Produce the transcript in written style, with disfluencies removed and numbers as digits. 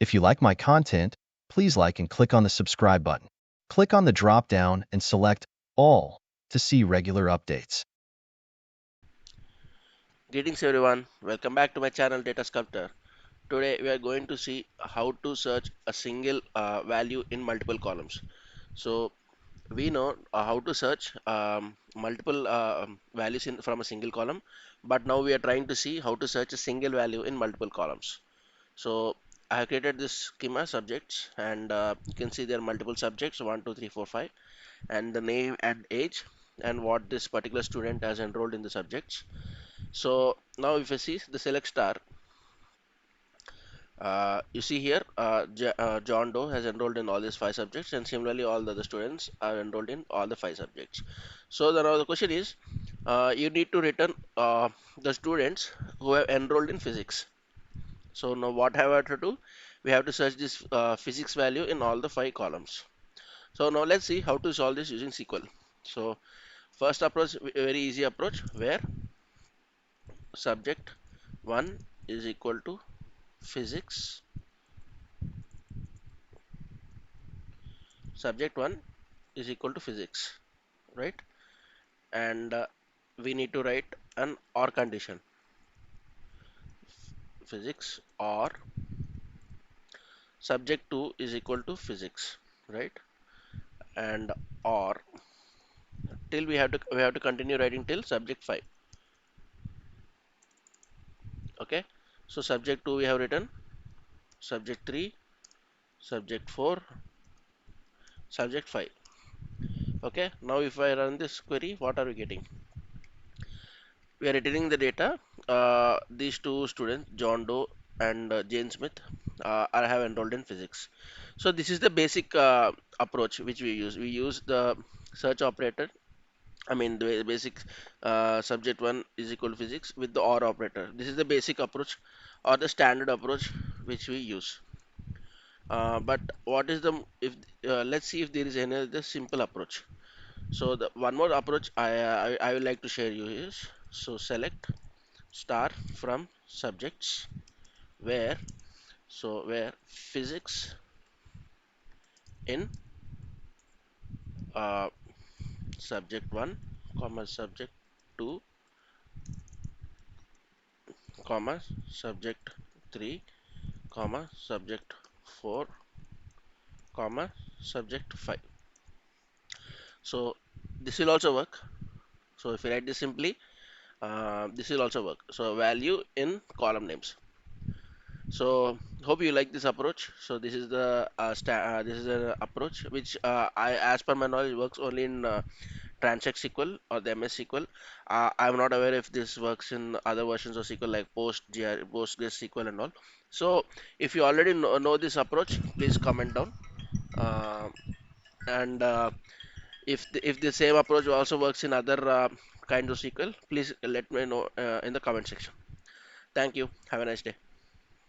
If you like my content, please like and click on the subscribe button. Click on the drop down and select All to see regular updates. Greetings everyone, welcome back to my channel Data Sculptor. Today we are going to see how to search a single value in multiple columns. So we know how to search multiple values from a single column, but now we are trying to see how to search a single value in multiple columns. So I have created this schema subjects, and you can see there are multiple subjects 1, 2, 3, 4, 5, and the name and age and what this particular student has enrolled in the subjects. So now if I see the select star, you see here John Doe has enrolled in all these 5 subjects, and similarly all the other students are enrolled in all the 5 subjects. So now the question is, you need to return the students who have enrolled in physics. So now what have I to do? We have to search this physics value in all the 5 columns. So now let's see how to solve this using SQL. So first approach, very easy approach, where subject 1 is equal to physics. Subject 1 is equal to physics, right? And we need to write an or condition. Physics or subject 2 is equal to physics, right? And or till we have to continue writing till subject 5. Okay, so subject 2 we have written, subject 3, subject 4, subject 5. Okay, now if I run this query, what are we getting? We are returning the data. These two students, John Doe and Jane Smith, are have enrolled in physics. So this is the basic approach which we use. We use the search operator. I mean the basic subject 1 is equal to physics with the or operator. This is the basic approach or the standard approach which we use. But what is the if let's see if there is any other simple approach. So the one more approach I would like to share you is, so select star from subjects where, where physics in uh, subject 1 comma subject 2 comma subject 3 comma subject 4 comma subject 5. So this will also work. So if you write this simply, this will also work. So value in column names. So hope you like this approach. So this is the this is an approach which as per my knowledge, works only in Transact SQL or the MS SQL. I'm not aware if this works in other versions of SQL like PostgreSQL and all. So if you already know this approach, please comment down. Uh, and if the same approach also works in other kinds of SQL, please let me know in the comment section. Thank you. Have a nice day.